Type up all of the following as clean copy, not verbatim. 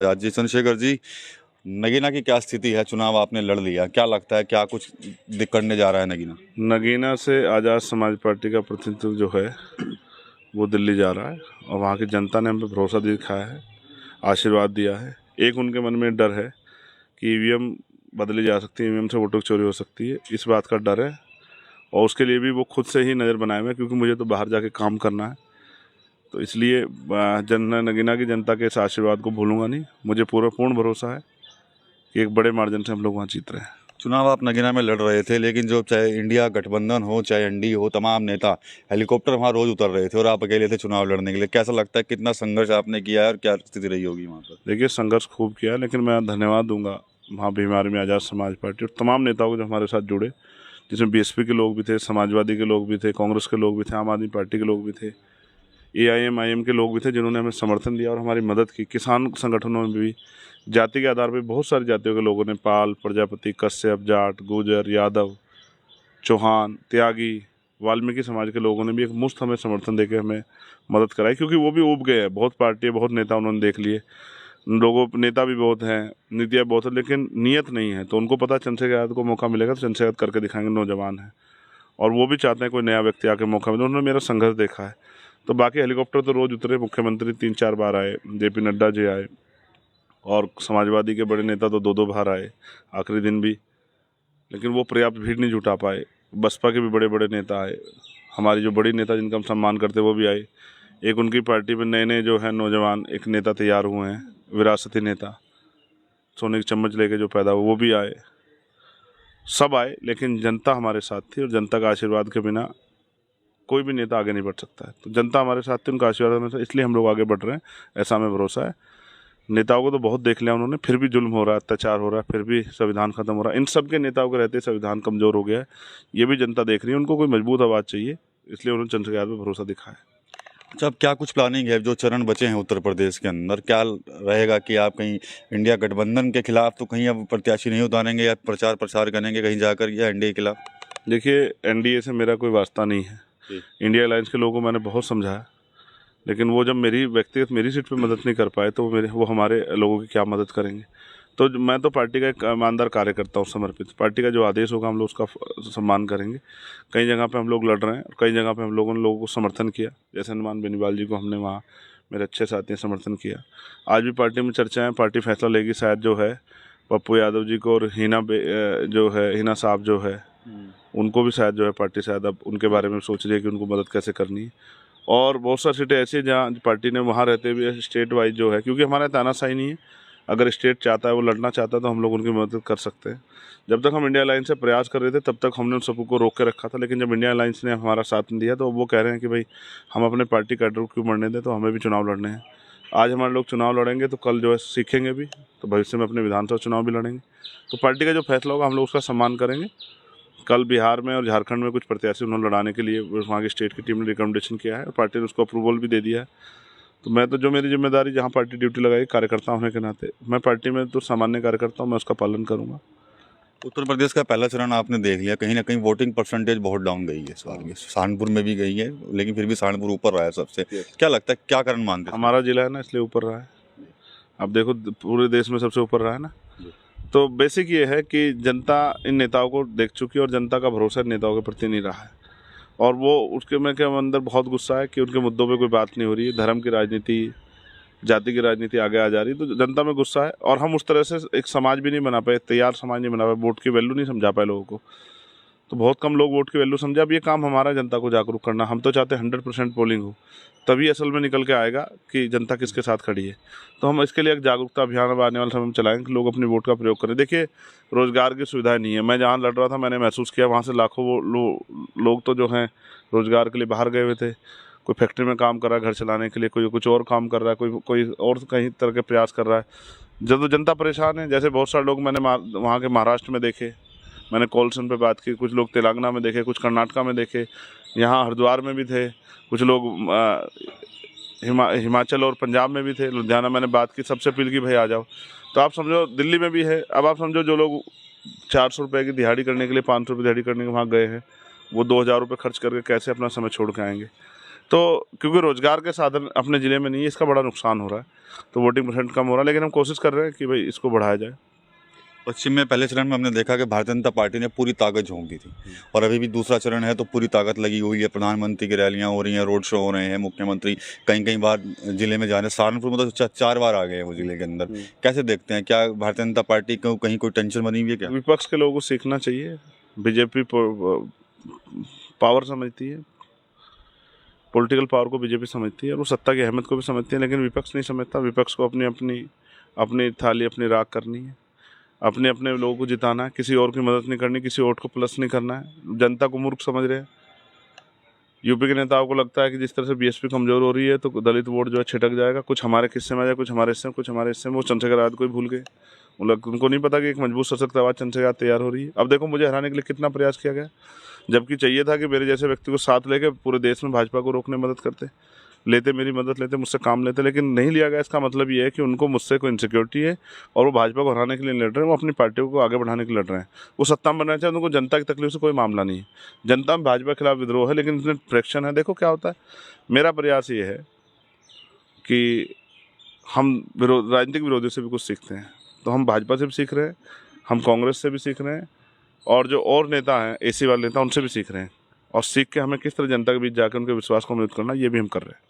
जी चंद्रशेखर जी, नगीना की क्या स्थिति है? चुनाव आपने लड़ लिया, क्या लगता है क्या कुछ करने जा रहा है नगीना? नगीना से आज़ाद समाज पार्टी का प्रतिनिधित्व जो है वो दिल्ली जा रहा है और वहाँ की जनता ने हम पे भरोसा दिखाया है, आशीर्वाद दिया है। एक उनके मन में डर है कि ईवीएम बदली जा सकती है, ईवीएम से वोटों की चोरी हो सकती है, इस बात का डर है। और उसके लिए भी वो खुद से ही नज़र बनाए हुए हैं, क्योंकि मुझे तो बाहर जाके काम करना है। तो इसलिए नगीना की जनता के इस आशीर्वाद को भूलूंगा नहीं। मुझे पूर्ण भरोसा है कि एक बड़े मार्जिन से हम लोग वहाँ जीत रहे हैं। चुनाव आप नगीना में लड़ रहे थे, लेकिन जो चाहे इंडिया गठबंधन हो चाहे एनडीए हो, तमाम नेता हेलीकॉप्टर वहाँ रोज उतर रहे थे और आप अकेले थे चुनाव लड़ने के लिए। कैसा लगता है, कितना संघर्ष आपने किया है और क्या स्थिति रही होगी वहाँ पर? देखिए, संघर्ष खूब किया है, लेकिन मैं धन्यवाद दूंगा वहाँ बीमारी में आज़ाद समाज पार्टी और तमाम नेताओं को जो हमारे साथ जुड़े, जिसमें बीएसपी के लोग भी थे, समाजवादी के लोग भी थे, कांग्रेस के लोग भी थे, आम आदमी पार्टी के लोग भी थे, एआईएम के लोग भी थे, जिन्होंने हमें समर्थन दिया और हमारी मदद की। किसान संगठनों में भी जाति के आधार पर बहुत सारी जातियों के लोगों ने, पाल, प्रजापति, कश्यप, जाट, गुर्जर, यादव, चौहान, त्यागी, वाल्मीकि समाज के लोगों ने भी एक मुश्त हमें समर्थन देकर हमें मदद कराई, क्योंकि वो भी ऊब गए हैं। बहुत पार्टी, बहुत नेता उन्होंने देख लिए, लोगों नेता भी बहुत हैं, नीतियाँ बहुत है, लेकिन नीयत नहीं है। तो उनको पता चंद्रशेखर यादव को मौका मिलेगा तो चंद्रशेखर करके दिखाएंगे, नौजवान है और वो भी चाहते हैं कोई नया व्यक्ति आके मौका मिले। उन्होंने मेरा संघर्ष देखा है। तो बाकी हेलीकॉप्टर तो रोज़ उतरे, मुख्यमंत्री 3-4 बार आए, जेपी नड्डा जी आए और समाजवादी के बड़े नेता तो 2-2 बार आए आखिरी दिन भी, लेकिन वो पर्याप्त भीड़ नहीं जुटा पाए। बसपा के भी बड़े बड़े नेता आए, हमारी जो बड़ी नेता जिनका हम सम्मान करते वो भी आए। एक उनकी पार्टी में नए नए जो है नौजवान एक नेता तैयार हुए हैं, विरासती नेता, सोने की चम्मच लेके जो पैदा हुआ, वो भी आए। सब आए, लेकिन जनता हमारे साथ थी और जनता का आशीर्वाद के बिना कोई भी नेता आगे नहीं बढ़ सकता है। तो जनता हमारे साथ थी, उनका आशीर्वाद हमें, इसलिए हम लोग आगे बढ़ रहे हैं, ऐसा हमें भरोसा है। नेताओं को तो बहुत देख लिया उन्होंने, फिर भी जुल्म हो रहा है, अत्याचार हो रहा है, फिर भी संविधान खत्म हो रहा है। इन सब के नेताओं के रहते संविधान कमज़ोर हो गया है, ये भी जनता देख रही है। उनको कोई मजबूत आवाज़ चाहिए, इसलिए उन्होंने चंद्रशेखर यादव पर भरोसा दिखाया। अच्छा, अब क्या कुछ प्लानिंग है? जो चरण बचे हैं उत्तर प्रदेश के अंदर, क्या रहेगा कि आप कहीं इंडिया गठबंधन के खिलाफ तो कहीं अब प्रत्याशी नहीं उतारेंगे या प्रचार प्रसार करेंगे कहीं जाकर, या एनडीए के खिलाफ? देखिए, एनडीए से मेरा कोई वास्ता नहीं है। इंडिया अलायंस के लोगों को मैंने बहुत समझाया, लेकिन वो जब मेरी सीट पे मदद नहीं कर पाए तो वो हमारे लोगों की क्या मदद करेंगे। तो मैं तो पार्टी का एक ईमानदार कार्यकर्ता हूँ, समर्पित। पार्टी का जो आदेश होगा हम लोग उसका सम्मान करेंगे। कई जगह पे हम लोग लड़ रहे हैं और कई जगह पे हम लोगों को समर्थन किया, जैसे हनुमान बेनीवाल जी को हमने वहाँ, मेरे अच्छे साथी ने समर्थन किया। आज भी पार्टी में चर्चा है, पार्टी फैसला लेगी शायद जो है पप्पू यादव जी को और जो है हिना साहब जो है उनको भी शायद जो है पार्टी शायद अब उनके बारे में सोच रही है कि उनको मदद कैसे करनी है। और बहुत सारी सीटें ऐसी हैं जहाँ पार्टी ने वहाँ रहते हुए स्टेट वाइज जो है, क्योंकि हमारा तानाशाही नहीं है, अगर स्टेट चाहता है, वो लड़ना चाहता है तो हम लोग उनकी मदद कर सकते हैं। जब तक हम इंडिया अलायंस से प्रयास कर रहे थे तब तक हमने उन सबको रोक के रखा था, लेकिन जब इंडिया अलायंस ने हमारा साथ दिया तो वो कह रहे हैं कि भाई हम अपने पार्टी कैडर को क्यों मरने दें, तो हमें भी चुनाव लड़ने हैं। आज हमारे लोग चुनाव लड़ेंगे तो कल जो है सीखेंगे भी, तो भविष्य में अपने विधानसभा चुनाव भी लड़ेंगे। तो पार्टी का जो फैसला होगा हम लोग उसका सम्मान करेंगे। कल बिहार में और झारखंड में कुछ प्रत्याशी उन्होंने लड़ाने के लिए वहाँ की स्टेट की टीम ने रिकमेंडेशन किया है और पार्टी ने उसको अप्रूवल भी दे दिया है। तो मैं तो जो मेरी जिम्मेदारी जहाँ पार्टी ड्यूटी लगाई कार्यकर्ता होने के नाते, मैं पार्टी में तो सामान्य कार्यकर्ता हूँ, मैं उसका पालन करूँगा। उत्तर प्रदेश का पहला चरण आपने देख लिया, कहीं ना कहीं वोटिंग परसेंटेज बहुत डाउन गई है इस बार की। सहारनपुर में भी गई है, लेकिन फिर भी सहारनपुर ऊपर रहा है सबसे। क्या लगता है, क्या कारण मानते हैं? हमारा जिला है ना, इसलिए ऊपर रहा है। अब देखो, पूरे देश में सबसे ऊपर रहा है ना। तो बेसिक ये है कि जनता इन नेताओं को देख चुकी है और जनता का भरोसा इन नेताओं के प्रति नहीं रहा है, और वो उसके में के अंदर बहुत गुस्सा है कि उनके मुद्दों पे कोई बात नहीं हो रही है। धर्म की राजनीति, जाति की राजनीति आगे आ जा रही है, तो जनता में गुस्सा है। और हम उस तरह से एक समाज भी नहीं बना पाए, तैयार समाज नहीं बना पाए, वोट की वैल्यू नहीं समझा पाए लोगों को। तो बहुत कम लोग वोट की वैल्यू समझा। अब ये काम हमारा जनता को जागरूक करना। हम तो चाहते हैं 100% पोलिंग हो, तभी असल में निकल के आएगा कि जनता किसके साथ खड़ी है। तो हम इसके लिए एक जागरूकता अभियान अब आने वाले समय में चलाएंगे कि लोग अपनी वोट का प्रयोग करें। देखिए, रोज़गार की सुविधाएं नहीं है। मैं जहाँ लड़ रहा था मैंने महसूस किया वहाँ से लाखों लोग तो जो हैं रोज़गार के लिए बाहर गए हुए थे। कोई फैक्ट्री में काम कर रहा है घर चलाने के लिए, कोई कुछ और काम कर रहा है, कोई और कहीं तरह के प्रयास कर रहा है। जब जनता परेशान है, जैसे बहुत सारे लोग मैंने वहाँ के महाराष्ट्र में देखे, मैंने कॉल्सन पे बात की, कुछ लोग तेलंगाना में देखे, कुछ कर्नाटका में देखे, यहाँ हरिद्वार में भी थे, कुछ लोग हिमाचल और पंजाब में भी थे, लुधियाना मैंने बात की, सबसे अपील की भाई आ जाओ। तो आप समझो दिल्ली में भी है। अब आप समझो जो लोग 400 रुपये की दिहाड़ी करने के लिए, 500 रुपये दिहाड़ी करने के वहाँ गए हैं, वो 2000 रुपये खर्च करके कैसे अपना समय छोड़ के आएंगे। तो क्योंकि रोजगार के साधन अपने ज़िले में नहीं है, इसका बड़ा नुकसान हो रहा है, तो वोटिंग परसेंट कम हो रहा है। लेकिन हम कोशिश कर रहे हैं कि भाई इसको बढ़ाया जाए। पश्चिम में पहले चरण में हमने देखा कि भारतीय जनता पार्टी ने पूरी ताकत झोंक दी थी, और अभी भी दूसरा चरण है तो पूरी ताकत लगी हुई है। प्रधानमंत्री की रैलियां हो रही हैं, रोड शो हो रहे हैं, मुख्यमंत्री कई कई बार जिले में जा रहे हैं। सहारनपुर में तो 4 बार आ गए हैं वो जिले के अंदर। कैसे देखते हैं, क्या भारतीय जनता पार्टी को कहीं कोई टेंशन बनी हुई है क्या? विपक्ष के लोगों को सीखना चाहिए। बीजेपी पावर समझती है, पॉलिटिकल पावर को बीजेपी समझती है, और वो सत्ता की अहमियत को भी समझती है, लेकिन विपक्ष नहीं समझता। विपक्ष को अपनी थाली अपनी राख करनी है, अपने अपने लोगों को जिताना है, किसी और की मदद नहीं करनी, किसी वोट को प्लस नहीं करना है। जनता को मूर्ख समझ रहे हैं। यूपी के नेताओं को लगता है कि जिस तरह से बीएसपी कमजोर हो रही है तो दलित वोट जो है छिटक जाएगा, कुछ हमारे किस्से में आ जाए, कुछ हमारे हिस्से में, कुछ हमारे हिस्से में। वो चंद्रशेखर आजाद को ही भूल गए। उनको नहीं पता कि एक मजबूत सशक्त आवाज चंद्रशेखर आजाद तैयार हो रही है। अब देखो, मुझे हराने के लिए कितना प्रयास किया गया, जबकि चाहिए था कि मेरे जैसे व्यक्ति को साथ लेके पूरे देश में भाजपा को रोकने में मदद करते, मेरी मदद लेते, मुझसे काम लेते, लेकिन नहीं लिया गया। इसका मतलब ये है कि उनको मुझसे कोई इनसिक्योरिटी है और वो भाजपा को हराने के लिए लड़ रहे हैं, वो अपनी पार्टियों को आगे बढ़ाने के लिए लड़ रहे हैं। वो सत्ता में बनना चाहते हैं, उनको जनता की तकलीफ से कोई मामला नहीं है। जनता में भाजपा के खिलाफ विद्रोह है, लेकिन इसमें फ्रैक्शन है। देखो क्या होता है। मेरा प्रयास ये है कि हम राजनीतिक विरोधियों से भी कुछ सीखते हैं, तो हम भाजपा से भी सीख रहे हैं, हम कांग्रेस से भी सीख रहे हैं, और जो और नेता हैं एसी वाले नेता, उनसे भी सीख रहे हैं, और सीख के हमें किस तरह जनता के बीच जाकर उनके विश्वास को मजबूत करना, ये भी हम कर रहे हैं।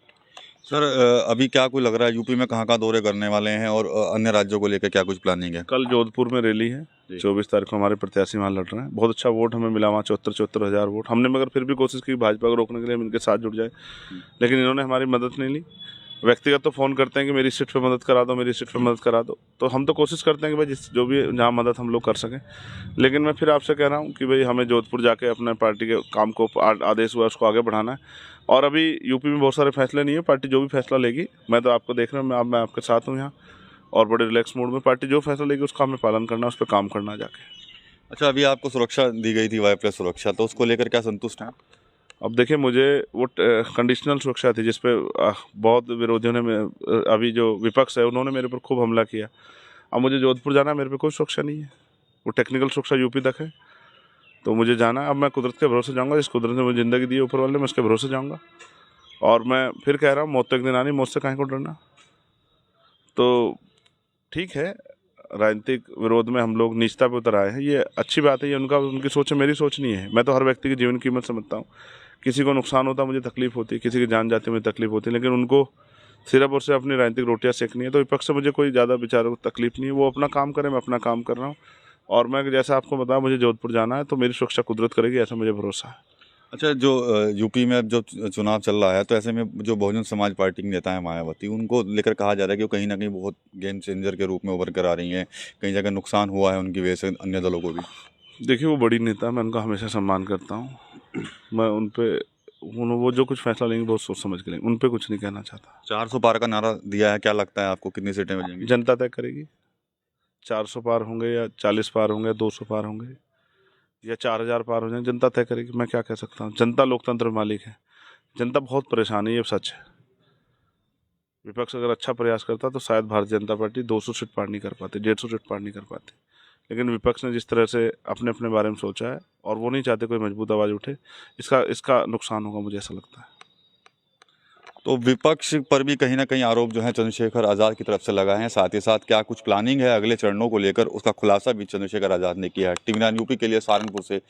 सर, अभी क्या कोई लग रहा है यूपी में कहाँ दौरे करने वाले हैं, और अन्य राज्यों को लेकर क्या कुछ प्लानिंग है? कल जोधपुर में रैली है, 24 तारीख को हमारे प्रत्याशी वहाँ लड़ रहे हैं। बहुत अच्छा वोट हमें मिला वहाँ, 74 हज़ार वोट। हमने मगर फिर भी कोशिश की भाजपा को रोकने के लिए हम इनके साथ जुड़ जाए, लेकिन इन्होंने हमारी मदद नहीं ली। व्यक्तिगत तो फ़ोन करते हैं कि मेरी सीट पे मदद करा दो, मेरी सीट पे मदद करा दो, तो हम तो कोशिश करते हैं कि भाई जो भी जहाँ मदद हम लोग कर सकें। लेकिन मैं फिर आपसे कह रहा हूँ कि भाई हमें जोधपुर जाके अपने पार्टी के काम को आदेश हुआ उसको आगे बढ़ाना है। और अभी यूपी में बहुत सारे फैसले नहीं है, पार्टी जो भी फैसला लेगी, मैं तो आपको देख रहा हूँ, मैं आपके साथ हूँ यहाँ, और बड़े रिलैक्स मूड में पार्टी जो फैसला लेगी उसका हमें पालन करना, उस पर काम करना जाके। अच्छा, अभी आपको सुरक्षा दी गई थी, वाई+ सुरक्षा, तो उसको लेकर क्या संतुष्ट हैं? अब देखिए, मुझे वो कंडीशनल सुरक्षा थी जिसपे बहुत विरोधियों ने, अभी जो विपक्ष है उन्होंने मेरे पर खूब हमला किया। अब मुझे जोधपुर जाना है, मेरे पे कोई सुरक्षा नहीं है, वो टेक्निकल सुरक्षा यूपी तक है, तो मुझे जाना है। अब मैं कुदरत के भरोसे जाऊँगा, जिस कुदरत ने मुझे ज़िंदगी दी है ऊपर वाले, मैं उसके भरोसे जाऊँगा। और मैं फिर कह रहा हूँ, मौत तो एक दिन आनी, मौत से काहे को डरना। तो ठीक है, राजनीतिक विरोध में हम लोग नीचता पे उतर आए हैं, ये अच्छी बात है, ये उनकी सोच है, मेरी सोच नहीं है। मैं तो हर व्यक्ति की जीवन कीमत समझता हूँ। किसी को नुकसान होता मुझे तकलीफ होती है, किसी की जान जाती है मुझे तकलीफ होती है, लेकिन उनको सिर्फ और सिर्फ अपनी राजनीतिक रोटियां सेकनी है। तो विपक्ष से मुझे कोई ज़्यादा बेचारों को तकलीफ नहीं है, वो अपना काम करें, मैं अपना काम कर रहा हूँ। और मैं जैसा आपको बताया, मुझे जोधपुर जाना है, तो मेरी सुरक्षा कुदरत करेगी, ऐसा मुझे भरोसा है। अच्छा, जो यूपी में अब जो चुनाव चल रहा है, तो ऐसे में जो बहुजन समाज पार्टी के नेता हैं मायावती, उनको लेकर कहा जा रहा है कि वो कहीं ना कहीं बहुत गेम चेंजर के रूप में उभर कर आ रही हैं, कई जगह नुकसान हुआ है उनकी वजह से अन्य दलों को भी। देखिए, वो बड़ी नेता, मैं उनका हमेशा सम्मान करता हूँ। मैं वो जो कुछ फैसला लेंगे बहुत सोच समझ के लेंगे, उन पर कुछ नहीं कहना चाहता। 400 पार का नारा दिया है, क्या लगता है आपको कितनी सीटें मिलेंगी? जनता तय करेगी, 400 पार होंगे या 40 पार होंगे, 200 पार होंगे या 4000 पार हो जाए, जनता तय करेगी। मैं क्या कह सकता हूँ, जनता लोकतंत्र में मालिक है। जनता बहुत परेशान है, ये सच है। विपक्ष अगर अच्छा प्रयास करता तो शायद भारतीय जनता पार्टी 200 सीट पार नहीं कर पाती, 150 सीट पार नहीं कर पाती। लेकिन विपक्ष ने जिस तरह से अपने अपने बारे में सोचा है, और वो नहीं चाहते कोई मजबूत आवाज़ उठे, इसका नुकसान होगा, मुझे ऐसा लगता है। तो विपक्ष पर भी कहीं ना कहीं आरोप जो है चंद्रशेखर आज़ाद की तरफ से लगाए हैं। साथ ही साथ क्या कुछ प्लानिंग है अगले चरणों को लेकर, उसका खुलासा भी चंद्रशेखर आज़ाद ने किया है। टीवी 9 यूपी के लिए सहारनपुर से